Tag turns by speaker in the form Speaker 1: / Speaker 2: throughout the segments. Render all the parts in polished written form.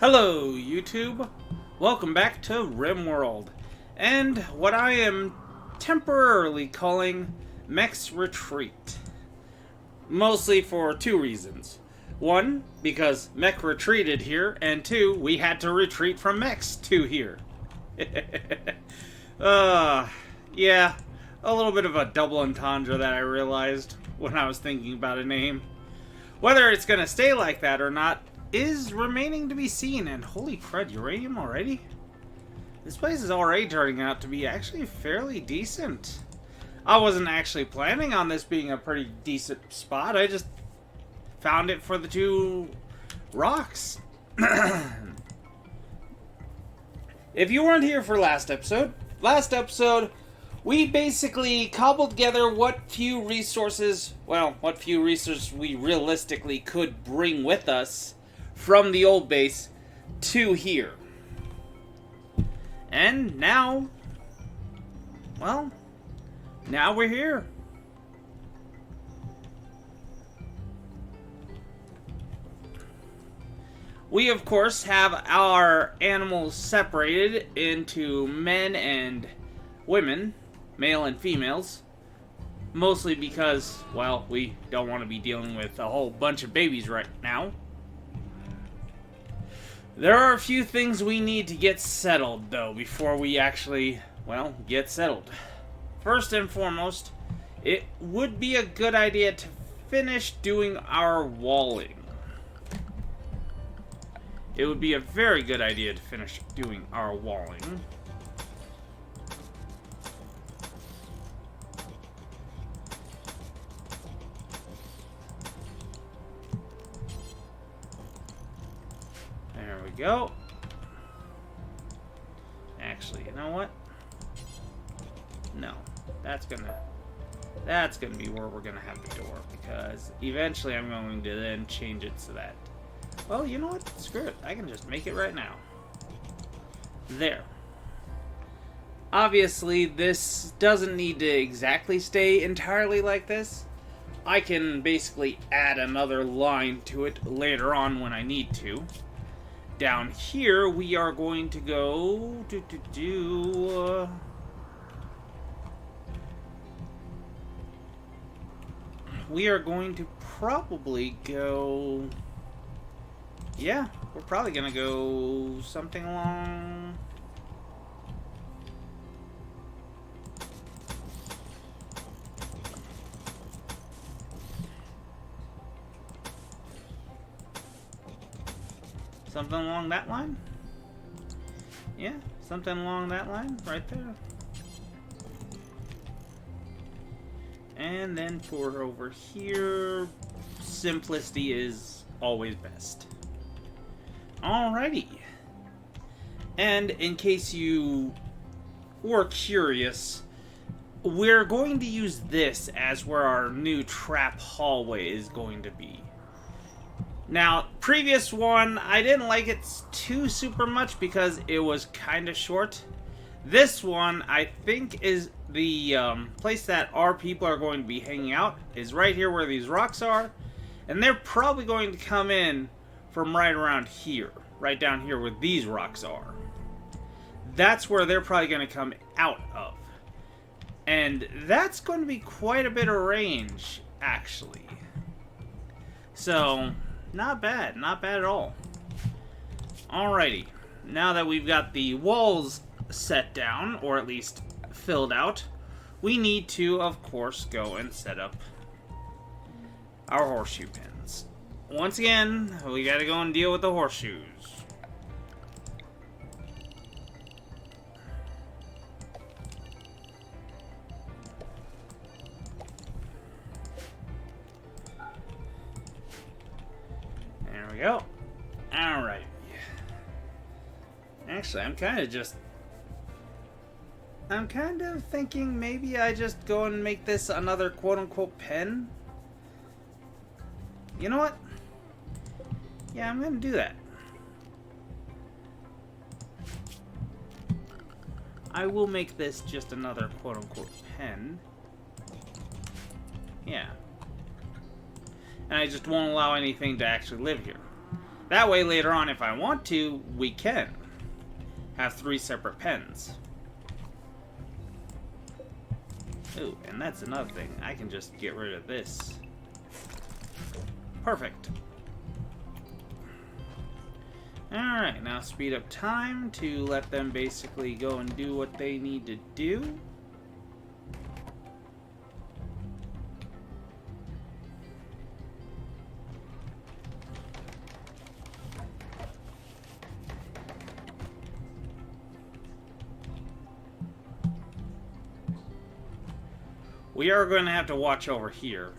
Speaker 1: Hello YouTube, welcome back to Rimworld, and what I am temporarily calling Mechs Retreat. Mostly for two reasons. One, because Mech retreated here, and two, we had to retreat from Mechs to here. Yeah, a little bit of a double entendre that I realized when I was thinking about a name. Whether it's gonna stay like that or not is remaining to be seen, and holy crud, uranium already? This place is already turning out to be actually fairly decent. I wasn't actually planning on this being a pretty decent spot, I just found it for the two rocks. If you weren't here for last episode we basically cobbled together what few resources we realistically could bring with us from the old base to here. And now we're here. We, of course, have our animals separated into men and women, male and females, mostly because, well, we don't want to be dealing with a whole bunch of babies right now. There are a few things we need to get settled, though, before we actually, get settled. First and foremost, it would be a good idea to finish doing our walling. It would be a very good idea to finish doing our walling. There we go. Actually, you know what? No, that's gonna be where we're gonna have the door, because eventually I'm going to then change it so that, well, you know what? Screw it. I can just make it right now. There. Obviously, this doesn't need to exactly stay entirely like this. I can basically add another line to it later on when I need to. Down here, we are going to go we are going to probably go... Yeah, we're probably gonna go something along... something along that line? Yeah, something along that line, right there. And then for over here, simplicity is always best. Alrighty. And in case you were curious, we're going to use this as where our new trap hallway is going to be. Now, previous one, I didn't like it too super much because it was kind of short. This one, I think, is the place that our people are going to be hanging out, is right here where these rocks are. And they're probably going to come in from right around here, right down here where these rocks are. That's where they're probably going to come out of. And that's going to be quite a bit of range, actually. So... not bad at all. Alrighty, now that we've got the walls set down, or at least filled out, we need to, of course, go and set up our horseshoe pins. Once again, we gotta go and deal with the horseshoes. Go. Alright. Actually, I'm kind of thinking maybe I just go and make this another quote-unquote pen. You know what? Yeah, I'm gonna do that. I will make this just another quote-unquote pen. Yeah. And I just won't allow anything to actually live here. That way, later on, if I want to, we can have 3 separate pens. Ooh, and that's another thing. I can just get rid of this. Perfect. Alright, now speed up time to let them basically go and do what they need to do. We are going to have to watch over here.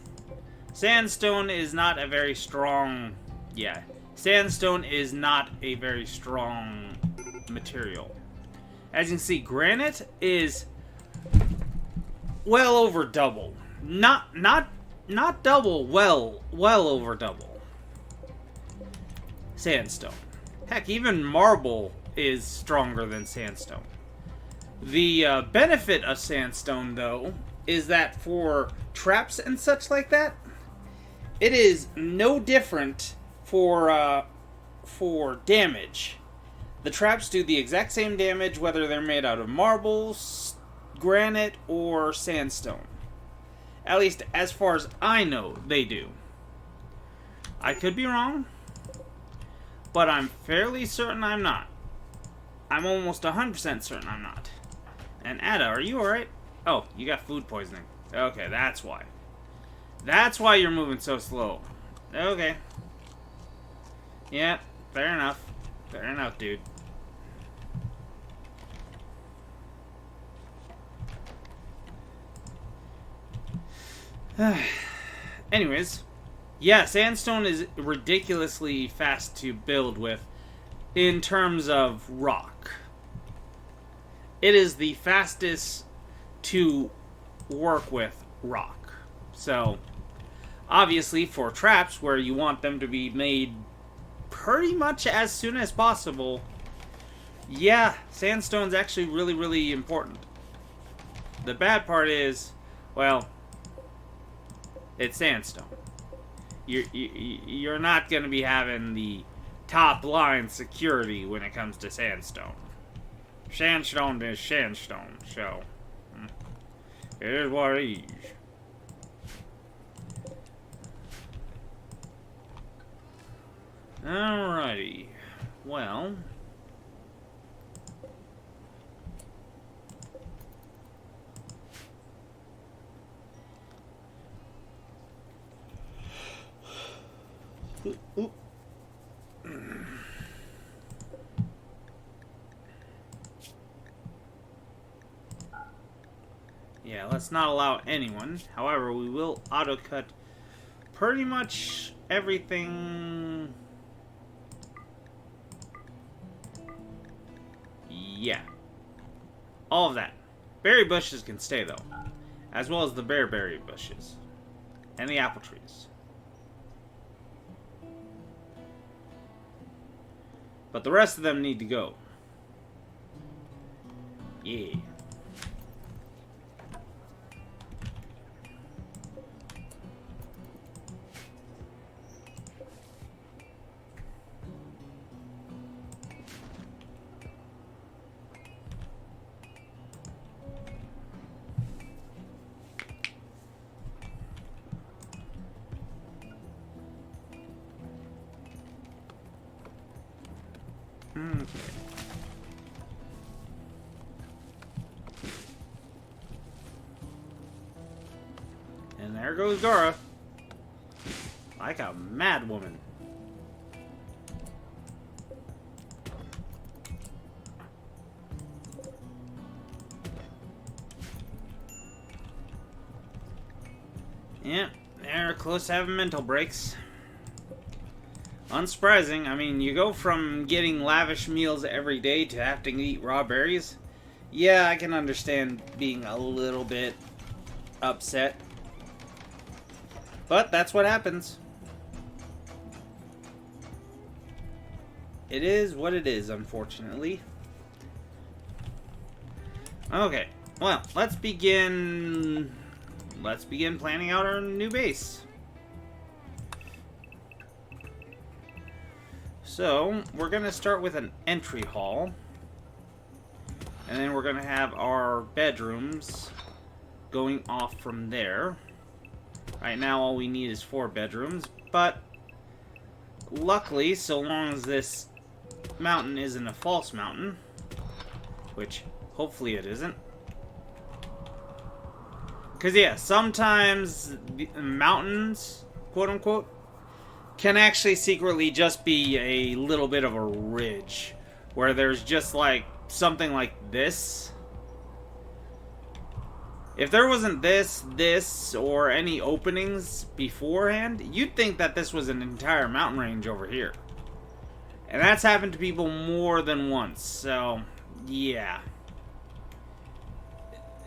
Speaker 1: Sandstone is not a very strong... Yeah. Sandstone is not a very strong material. As you can see, granite is well over double. Not double, well over double. Sandstone. Heck, even marble is stronger than sandstone. The benefit of sandstone, though, is that for traps and such like that, it is no different for damage. The traps do the exact same damage whether they're made out of marble, granite, or sandstone. At least as far as I know, they do. I could be wrong, but I'm fairly certain I'm not. I'm almost 100% certain I'm not. And Ada, are you alright? Oh, you got food poisoning. Okay, that's why. That's why you're moving so slow. Okay. Yeah, fair enough. Fair enough, dude. Anyways, yeah, sandstone is ridiculously fast to build with in terms of rock. It is the fastest to work with rock. So, obviously for traps where you want them to be made pretty much as soon as possible, yeah, sandstone's actually really, really important. The bad part is, well, it's sandstone. You're not going to be having the top line security when it comes to sandstone. Sandstone is sandstone, so it is what it is. Alrighty. Well, ooh. Yeah, let's not allow anyone. However, we will auto-cut pretty much everything. Yeah. All of that. Berry bushes can stay, though. As well as the bearberry bushes. And the apple trees. But the rest of them need to go. Yeah. Okay. And there goes Gara. Like a mad woman. Yeah, they're close to having mental breaks. Unsurprising. I mean, you go from getting lavish meals every day to having to eat raw berries. Yeah, I can understand being a little bit upset. But that's what happens. It is what it is, unfortunately. Okay, well, let's begin planning out our new base. So, we're going to start with an entry hall. And then we're going to have our bedrooms going off from there. Right now, all we need is 4 bedrooms. But, luckily, so long as this mountain isn't a false mountain, which hopefully it isn't. Because, yeah, sometimes the mountains, quote-unquote, can actually secretly just be a little bit of a ridge. Where there's just, like, something like this. If there wasn't this, or any openings beforehand, you'd think that this was an entire mountain range over here. And that's happened to people more than once, so, yeah.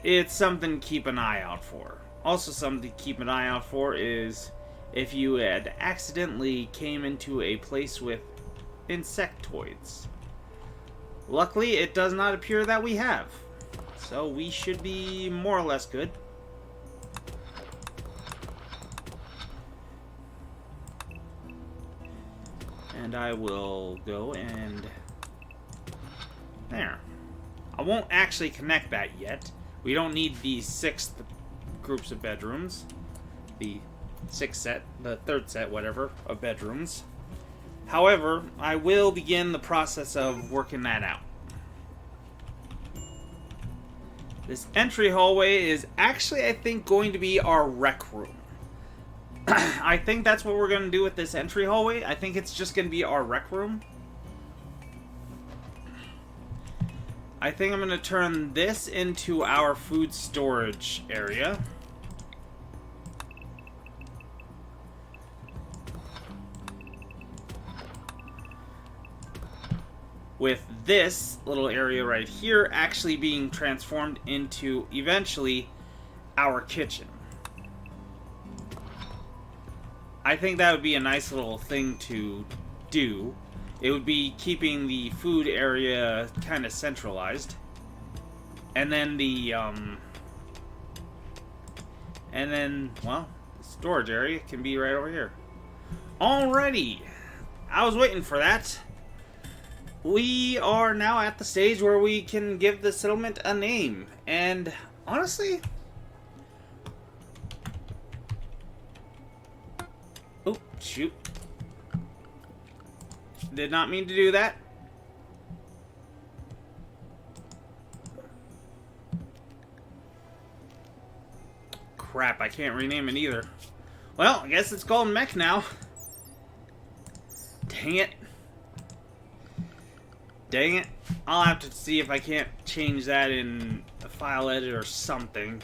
Speaker 1: It's something to keep an eye out for. Also something to keep an eye out for is if you had accidentally came into a place with insectoids. Luckily, it does not appear that we have. So we should be more or less good. And I will go and... there. I won't actually connect that yet. We don't need the 6th groups of bedrooms. The 6th set, the 3rd set, whatever, of bedrooms. However, I will begin the process of working that out. This entry hallway is actually, I think, going to be our rec room. I think that's what we're going to do with this entry hallway. I think it's just going to be our rec room. I think I'm going to turn this into our food storage area. With this little area right here actually being transformed into, eventually, our kitchen. I think that would be a nice little thing to do. It would be keeping the food area kind of centralized. And then the, well, the storage area can be right over here. Alrighty. I was waiting for that. We are now at the stage where we can give the settlement a name. And, honestly... oh, shoot. Did not mean to do that. Crap, I can't rename it either. Well, I guess it's called Mech now. Dang it. Dang it. I'll have to see if I can't change that in a file edit or something.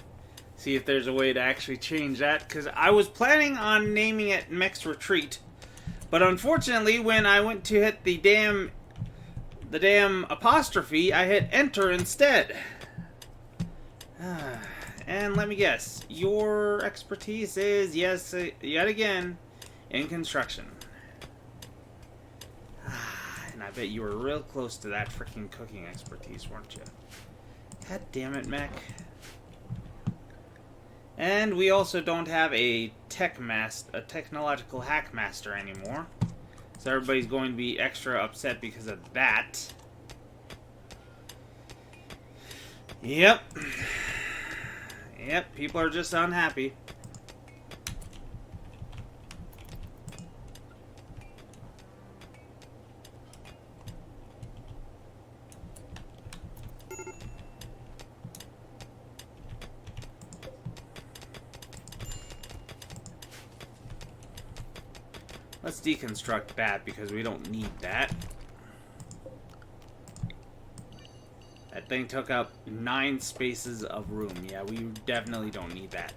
Speaker 1: See if there's a way to actually change that. Because I was planning on naming it Mech's Retreat. But unfortunately, when I went to hit the damn apostrophe, I hit enter instead. And let me guess, your expertise is, yes, yet again, in construction. And I bet you were real close to that freaking cooking expertise, weren't you? God damn it, Mech. And we also don't have a technological hack master anymore. So everybody's going to be extra upset because of that. Yep. Yep, people are just unhappy. Let's deconstruct that because we don't need that. That thing took up 9 spaces of room. Yeah, we definitely don't need that.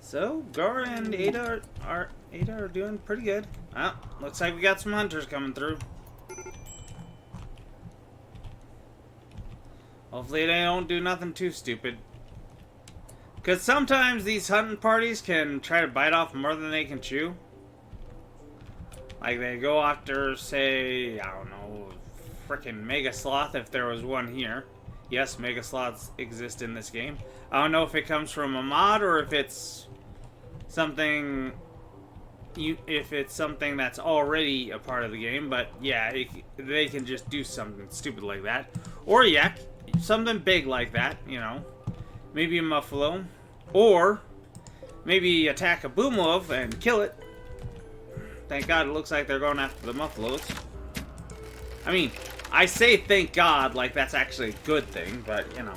Speaker 1: So, Gar and Ada are doing pretty good. Well, looks like we got some hunters coming through. Hopefully they don't do nothing too stupid. Because sometimes these hunting parties can try to bite off more than they can chew. Like they go after, say, I don't know, frickin' Mega Sloth if there was one here. Yes, Mega Sloths exist in this game. I don't know if it comes from a mod or if it's something that's already a part of the game, but yeah, they can just do something stupid like that. Or yeah, something big like that, you know. Maybe a Muffalo. Or maybe attack a Boom Wolf and kill it. Thank God it looks like they're going after the Muffalos. I mean, I say thank God like that's actually a good thing, but you know.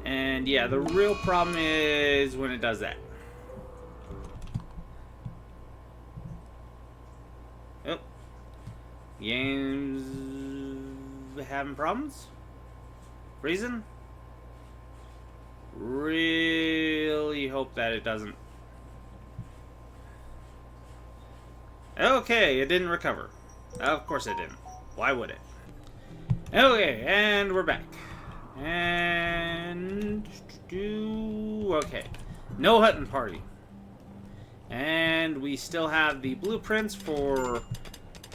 Speaker 1: And yeah, the real problem is when it does that. Oh. Game's having problems? Reason? Really hope that it doesn't. Okay, it didn't recover. Of course it didn't. Why would it? Okay, and we're back. And okay, no hunting party, and we still have the blueprints for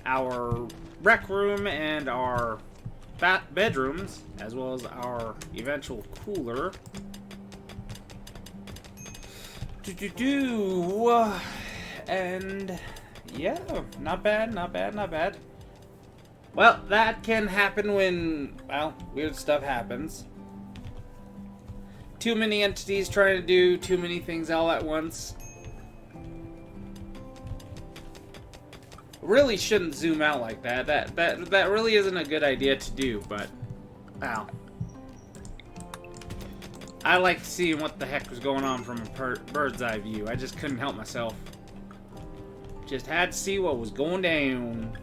Speaker 1: our rec room and our bedrooms, as well as our eventual cooler. And yeah, not bad, not bad, not bad. Well, that can happen when, well, weird stuff happens. Too many entities trying to do too many things all at once. Really shouldn't zoom out like that. That really isn't a good idea to do, but, wow. I like seeing what the heck was going on from a bird's eye view. I just couldn't help myself. Just had to see what was going down.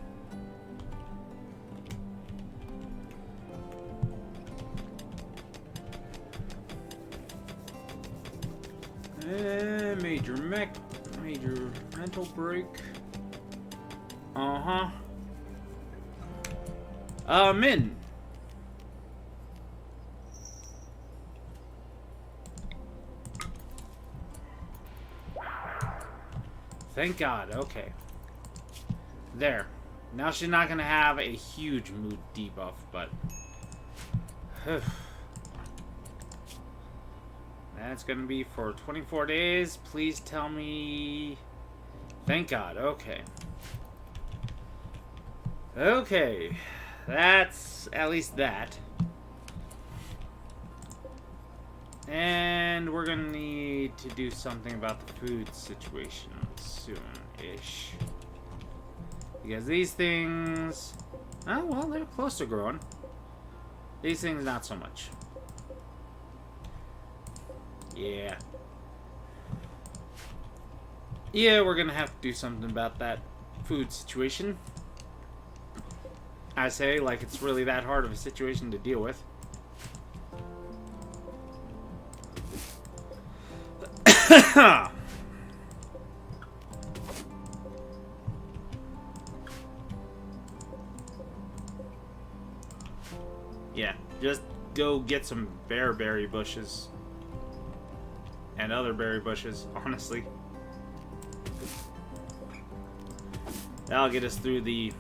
Speaker 1: Major mech, major mental break. Min. Thank God, okay. There. Now she's not gonna have a huge mood debuff, but... That's gonna be for 24 days. Please tell me... Thank God, okay. Okay. That's at least that. And we're gonna need to do something about the food situation soon-ish. Because these things... Oh, well, they're close to growing. These things, not so much. Yeah. Yeah, we're gonna have to do something about that food situation. I say, like it's really that hard of a situation to deal with. Yeah, just go get some bearberry bushes. And other berry bushes, honestly. That'll get us through the,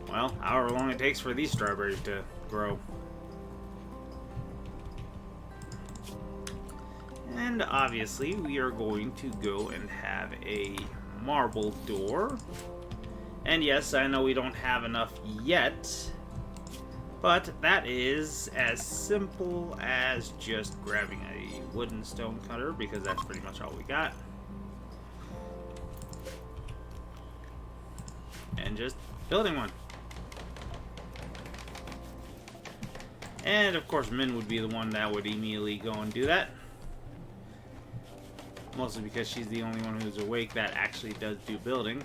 Speaker 1: well, however long it takes for these strawberries to grow. And obviously, we are going to go and have a marble door. And yes, I know we don't have enough yet, but that is as simple as just grabbing a wooden stone cutter, because that's pretty much all we got. And just building one. And of course, Min would be the one that would immediately go and do that. Mostly because she's the only one who's awake that actually does do building.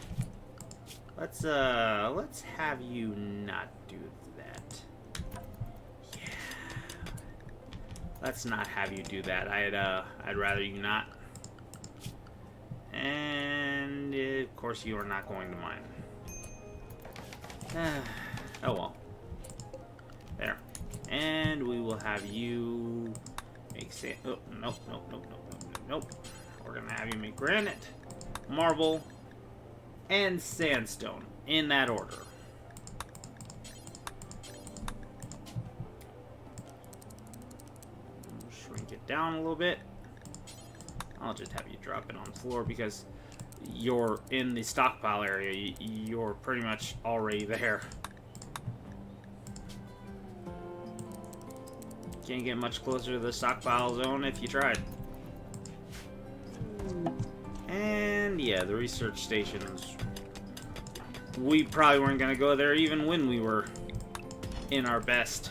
Speaker 1: Let's have you not do that. Yeah. Let's not have you do that. I'd rather you not. And of course, you are not going to mine. Oh well. There. And we will have you make sand. Oh, nope, nope, nope, nope, nope, nope. we're gonna have you make granite, marble, and sandstone in that order. Shrink it down a little bit. I'll just have you drop it on the floor because you're in the stockpile area. You're pretty much already there. Can't get much closer to the stockpile zone if you tried. And yeah, the research stations. We probably weren't going to go there even when we were in our best.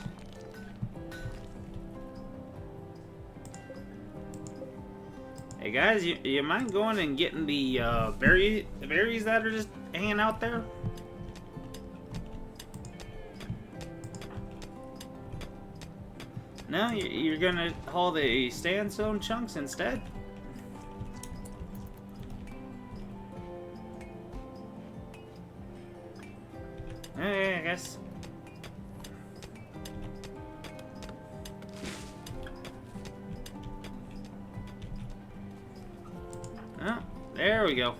Speaker 1: Hey guys, you mind going and getting the berries that are just hanging out there? No, you're gonna haul the sandstone chunks instead? Okay, I guess. Oh, there we go.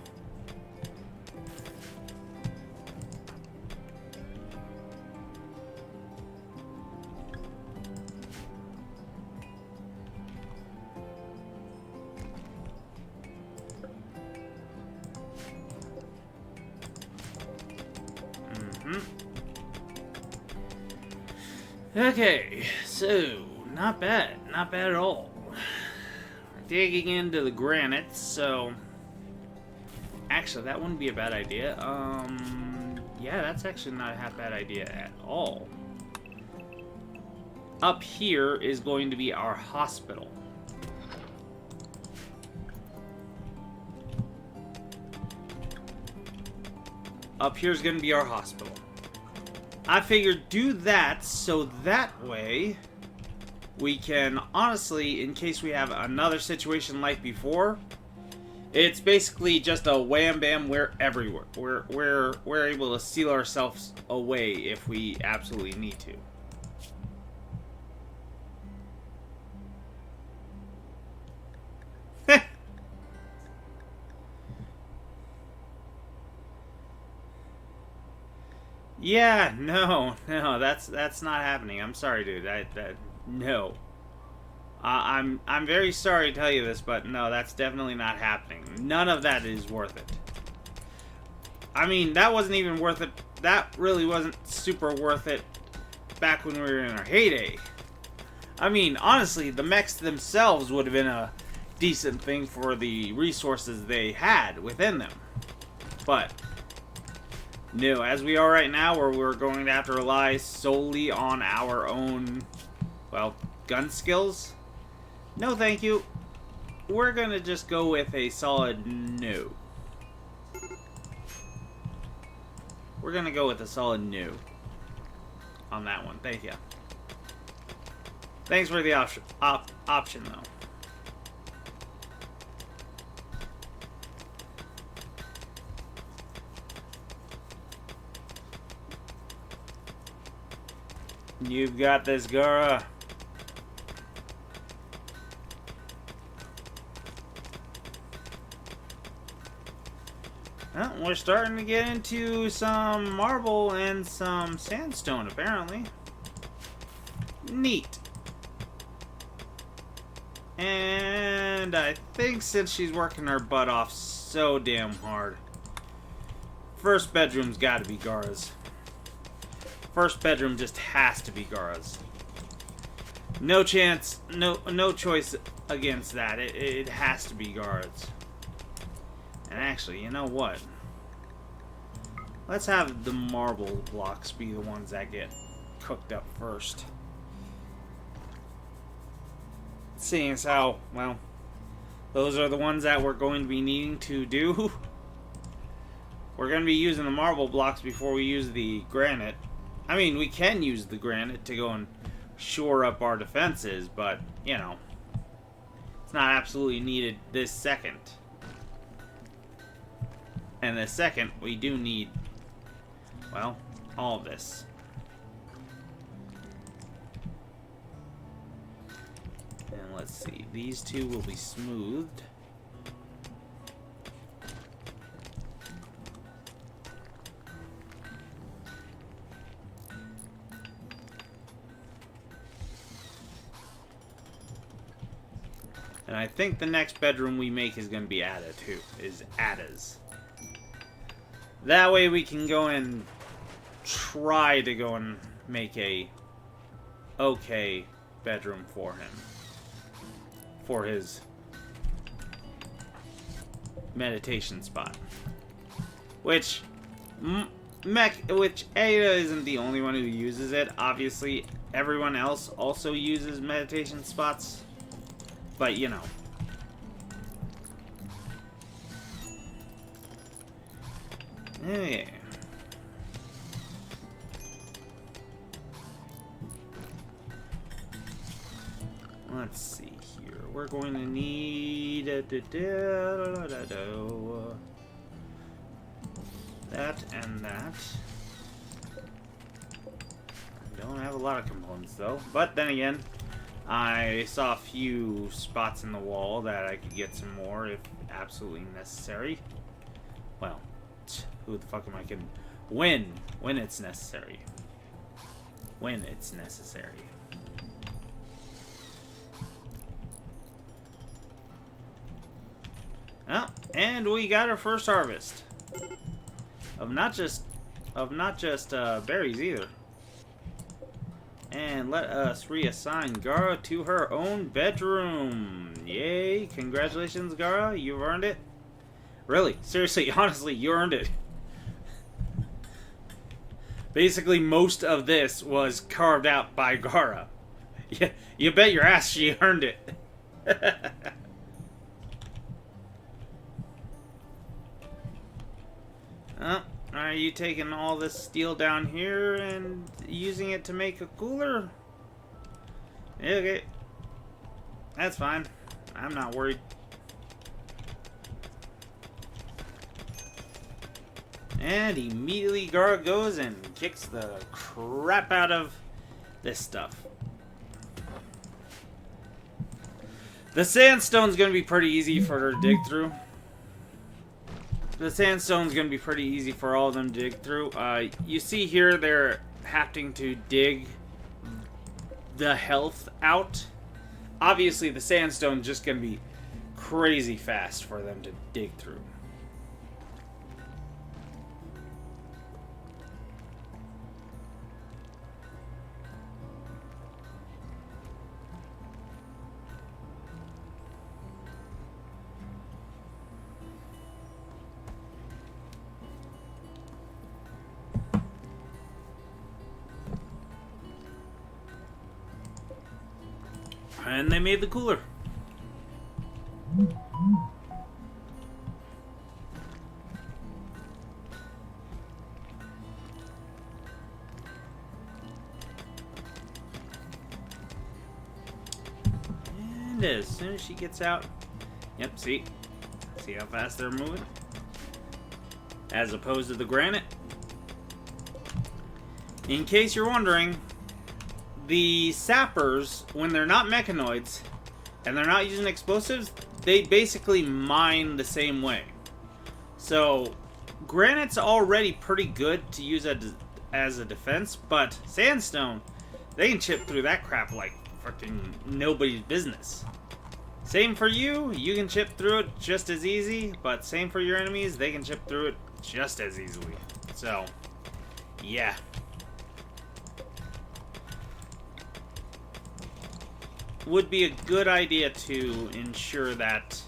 Speaker 1: Okay, so not bad at all. Digging into the granite, so actually that wouldn't be a bad idea. Yeah, that's actually not a half bad idea at all. Up here is going to be our hospital. Up here is going to be our hospital. I figured do that so that way we can, honestly, in case we have another situation like before, it's basically just a wham bam, we're everywhere. We're able to seal ourselves away if we absolutely need to. Yeah, no, that's not happening. I'm sorry, dude. No. I'm very sorry to tell you this, but no, that's definitely not happening. None of that is worth it. I mean, that wasn't even worth it. That really wasn't super worth it back when we were in our heyday. I mean, honestly, the mechs themselves would have been a decent thing for the resources they had within them. But no, as we are right now, where we're going to have to rely solely on our own, well, gun skills. No, thank you. We're gonna just go with a solid no. We're gonna go with a solid no on that one. Thank you. Thanks for the option though. You've got this, Gara. Well, we're starting to get into some marble and some sandstone, apparently. Neat. And I think since she's working her butt off so damn hard, first bedroom's gotta be Gara's. First bedroom just has to be Gara's. No chance, no choice against that. It has to be Gara's. And actually, you know what? Let's have the marble blocks be the ones that get cooked up first. Seeing as how, well, those are the ones that we're going to be needing to do. We're going to be using the marble blocks before we use the granite. I mean, we can use the granite to go and shore up our defenses, but, you know, it's not absolutely needed this second. And this second, we do need, well, all of this. And let's see, these two will be smoothed. And I think the next bedroom we make is going to be Ada's. That way we can go and try to go and make a okay bedroom for him. For his meditation spot. Which Ada isn't the only one who uses it. Obviously, everyone else also uses meditation spots. But, you know. Yeah. Let's see here. We're going to need that and that. Don't have a lot of components though. But then again, I saw a few spots in the wall that I could get some more if absolutely necessary. Well, who the fuck am I kidding? When it's necessary. When it's necessary. Oh, and we got our first harvest of not just berries either. And let us reassign Gara to her own bedroom. Yay! Congratulations, Gara. You've earned it. Really, seriously, honestly, you earned it. Basically, most of this was carved out by Gara. Yeah, you bet your ass she earned it. Oh, are you taking all this steel down here and using it to make a cooler? Okay. That's fine. I'm not worried. And immediately Gara goes and kicks the crap out of this stuff. The sandstone's gonna be pretty easy for her to dig through. The sandstone's going to be pretty easy for all of them to dig through. You see here they're having to dig the health out. Obviously the sandstone's just going to be crazy fast for them to dig through. And they made the cooler. And as soon as she gets out, yep, see how fast they're moving? As opposed to the granite. In case you're wondering, the sappers, when they're not mechanoids and they're not using explosives, they basically mine the same way. So granite's already pretty good to use as a defense, but sandstone, they can chip through that crap like freaking nobody's business. Same for you, you can chip through it just as easy, but same for your enemies, they can chip through it just as easily. So, yeah. Would be a good idea to ensure that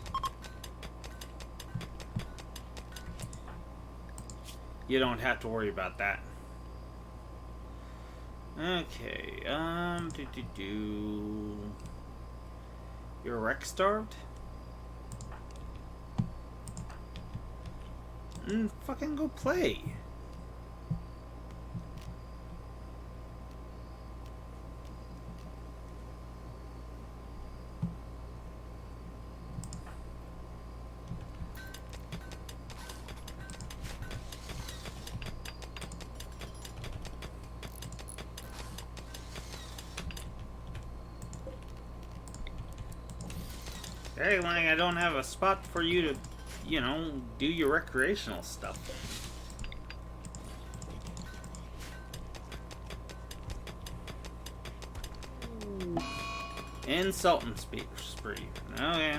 Speaker 1: you don't have to worry about that. Okay, You're wreck starved? Fucking go play. Hey, Lang, I don't have a spot for you to, you know, do your recreational stuff. Insulting spree. Okay.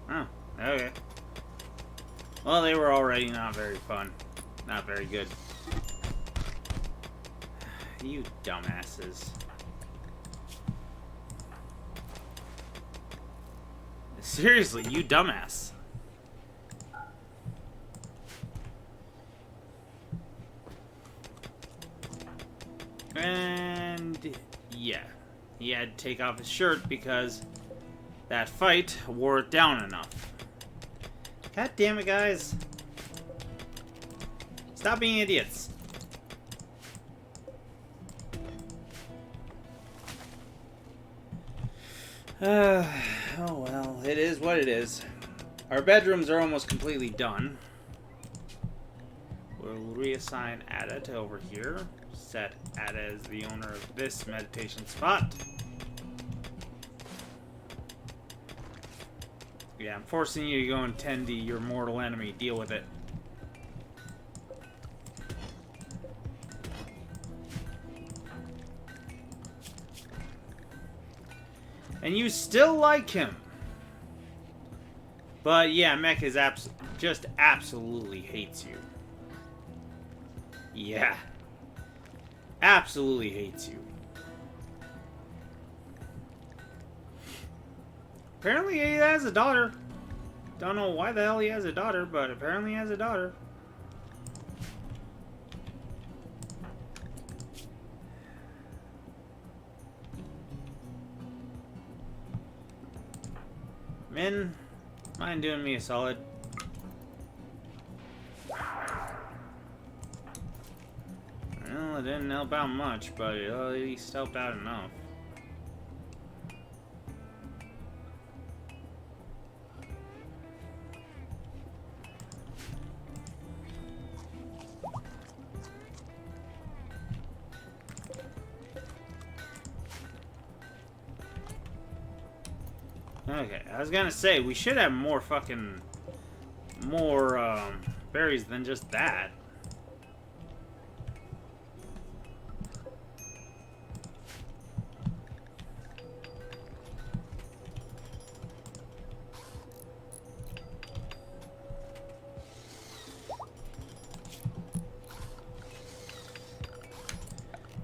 Speaker 1: Oh, okay. Well, they were already not very fun. Not very good. You dumbasses. Seriously, you dumbass. And yeah, he had to take off his shirt because that fight wore it down enough. God damn it, guys. Stop being idiots. Oh well, it is what it is. Our bedrooms are almost completely done. We'll reassign Ada to over here. Set Ada as the owner of this meditation spot. Yeah, I'm forcing you to go and tend to your mortal enemy. Deal with it. And you still like him. But yeah, Mech is just absolutely hates you. Yeah. Absolutely hates you. Apparently he has a daughter. Don't know why the hell he has a daughter, but apparently he has a daughter. Min, mind doing me a solid? Well, it didn't help out much, but it at least helped out enough. Okay, I was gonna say, we should have more berries than just that.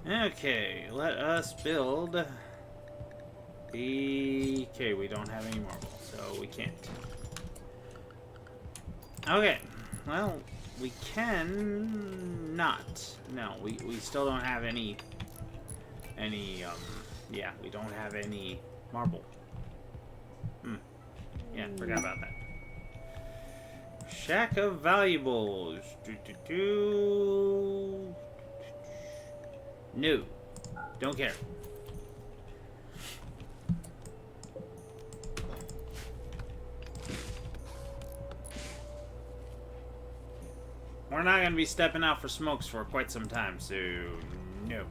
Speaker 1: Okay, let us build the... Okay, we don't have any marble, so we can't. Okay, well, we can not. No, we still don't have any, yeah, we don't have any marble. Yeah, forgot about that. Shack of valuables. No, don't care. We're not going to be stepping out for smokes for quite some time, so no.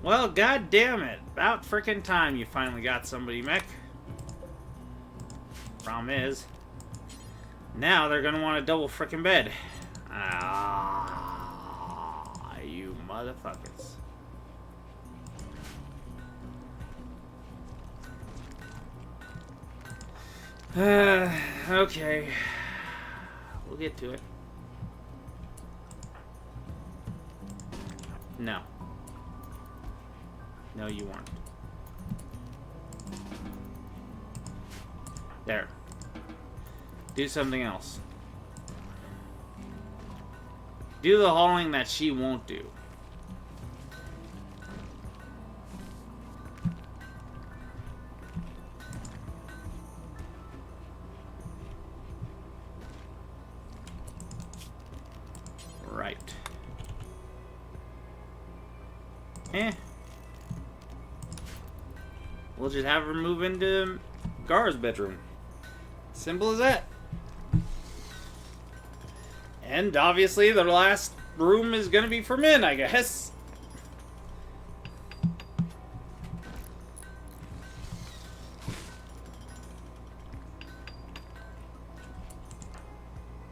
Speaker 1: Well, god damn it. About frickin' time you finally got somebody, Mech. Problem is, now they're gonna want a double frickin' bed. Ah, you motherfuckers. Okay. We'll get to it. No. No, you weren't. There. Do something else. Do the hauling that she won't do. Right. We'll just have her move into Gar's bedroom. Simple as that. And obviously the last room is gonna be for men, I guess.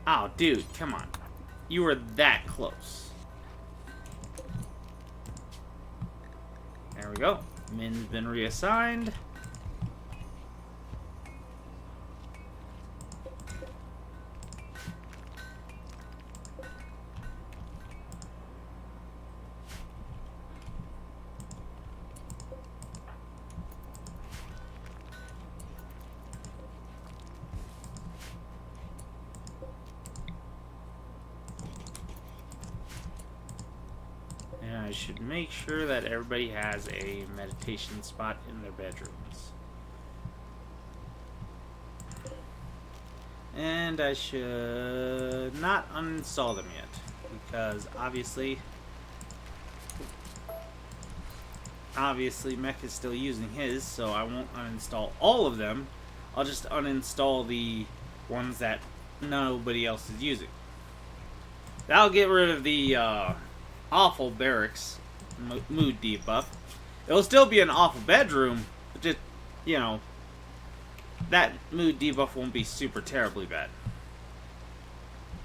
Speaker 1: Oh, dude, come on. You were that close. There we go. Min's been reassigned. And I should make sure that everybody has a meditation spot in their bedrooms. And I should not uninstall them yet, because obviously Mech is still using his, so I won't uninstall all of them. I'll just uninstall the ones that nobody else is using. That'll get rid of the awful barracks mood debuff. It'll still be an awful bedroom, but just, you know, that mood debuff won't be super terribly bad.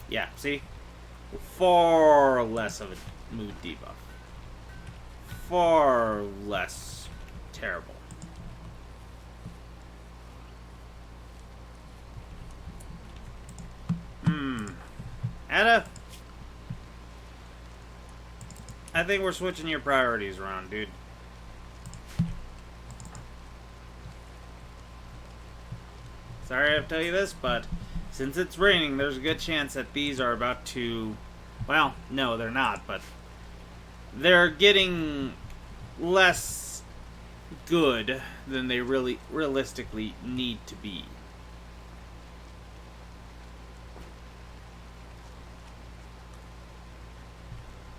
Speaker 1: Yeah, see? Far less of a mood debuff. Far less terrible. Ada? I think we're switching your priorities around, dude. Sorry I have to tell you this, but since it's raining, there's a good chance that these are about to... Well, no, they're not, but they're getting less good than they really realistically need to be.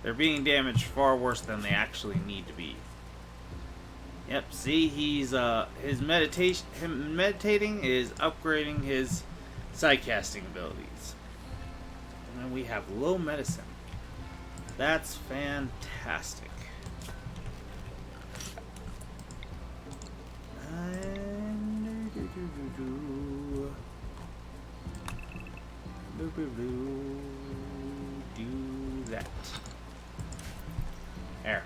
Speaker 1: They're being damaged far worse than they actually need to be. Yep, see, he's meditating is upgrading his Psycasting abilities. And then we have low medicine. That's fantastic. Do that. There.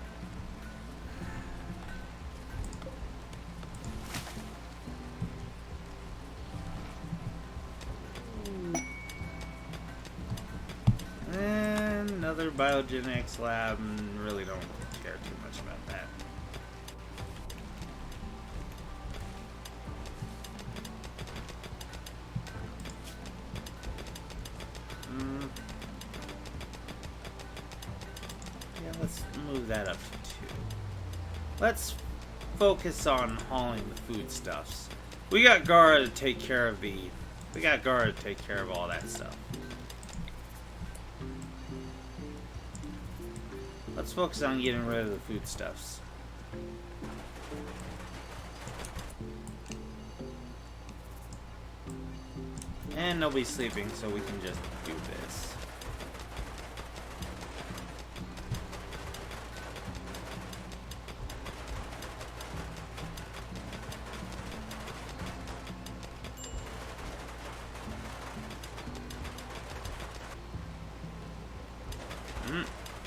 Speaker 1: And another biogenics lab, and really don't care too much about that. Yeah, let's move that up to 2. Let's focus on hauling the foodstuffs. We got Gara to take care of all that stuff. Let's focus on getting rid of the foodstuffs. And nobody's sleeping, so we can just do this.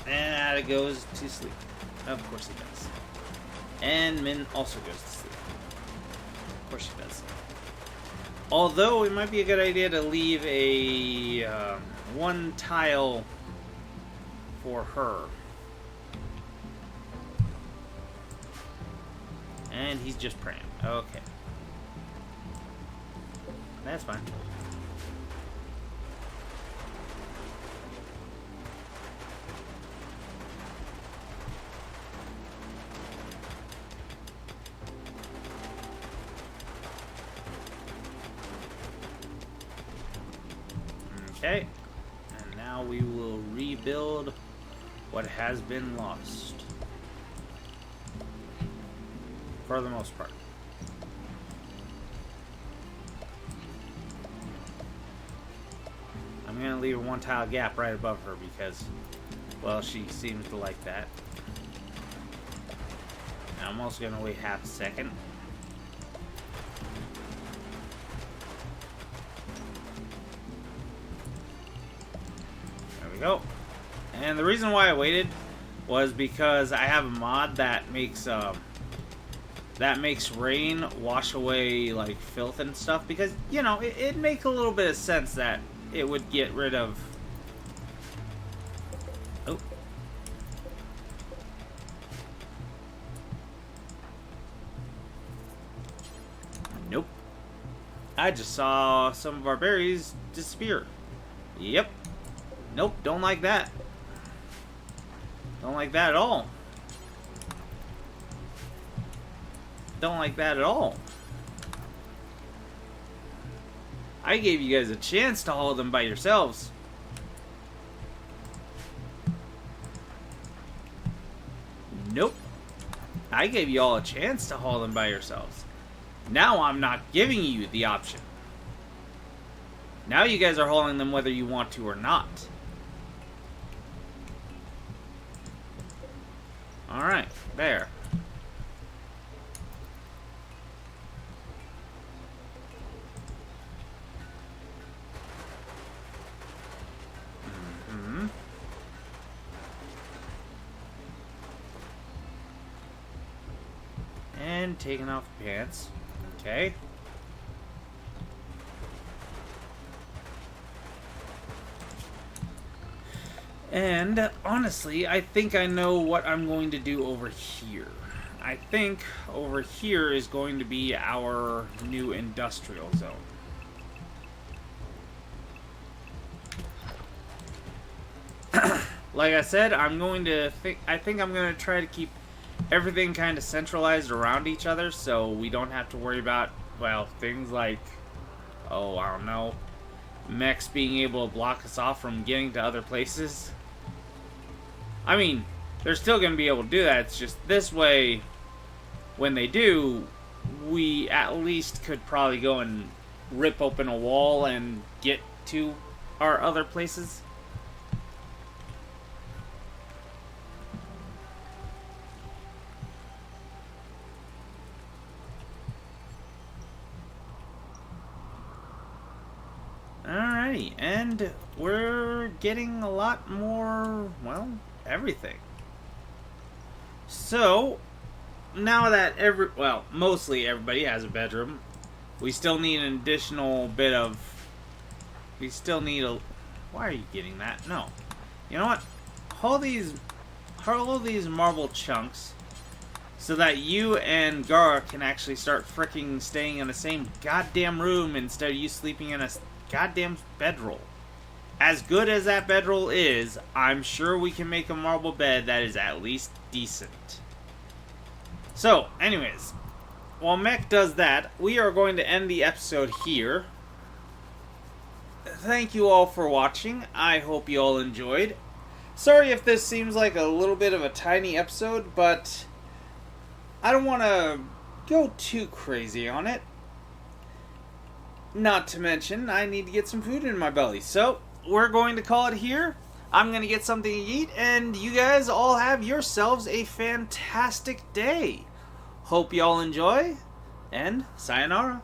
Speaker 1: And Ada goes to sleep. Of course he does. And Min also goes to sleep. Of course she does. Although it might be a good idea to leave a one tile for her. And he's just praying. Okay. That's fine. Okay, and now we will rebuild what has been lost. For the most part. I'm going to leave a one tile gap right above her because, well, she seems to like that. And I'm also going to wait half a second. There we go. And the reason why I waited was because I have a mod that makes rain wash away like filth and stuff, because, you know, it makes a little bit of sense that it would get rid of... Oh. Nope. I just saw some of our berries disappear. Yep. Nope, don't like that. Don't like that at all. Don't like that at all. I gave you guys a chance to haul them by yourselves. Nope. I gave you all a chance to haul them by yourselves. Now I'm not giving you the option. Now you guys are hauling them whether you want to or not. Alright, there. And taking off the pants. Okay. And honestly, I think I know what I'm going to do over here. I think over here is going to be our new industrial zone. Like I said, I think I'm going to try to keep everything kind of centralized around each other, so we don't have to worry about, well, things like, oh, I don't know, mechs being able to block us off from getting to other places. I mean, they're still going to be able to do that. It's just this way, when they do, we at least could probably go and rip open a wall and get to our other places. Alrighty, and we're getting a lot more, well, everything. So, now that mostly everybody has a bedroom, we still need an additional bit of, why are you getting that? No. You know what? Haul these marble chunks so that you and Gara can actually start fricking staying in the same goddamn room instead of you sleeping in a goddamn bedroll. As good as that bedroll is, I'm sure we can make a marble bed that is at least decent. So, anyways, while Mech does that, we are going to end the episode here. Thank you all for watching. I hope you all enjoyed. Sorry if this seems like a little bit of a tiny episode, but I don't want to go too crazy on it. Not to mention, I need to get some food in my belly. So, we're going to call it here. I'm going to get something to eat, and you guys all have yourselves a fantastic day. Hope you all enjoy, and sayonara.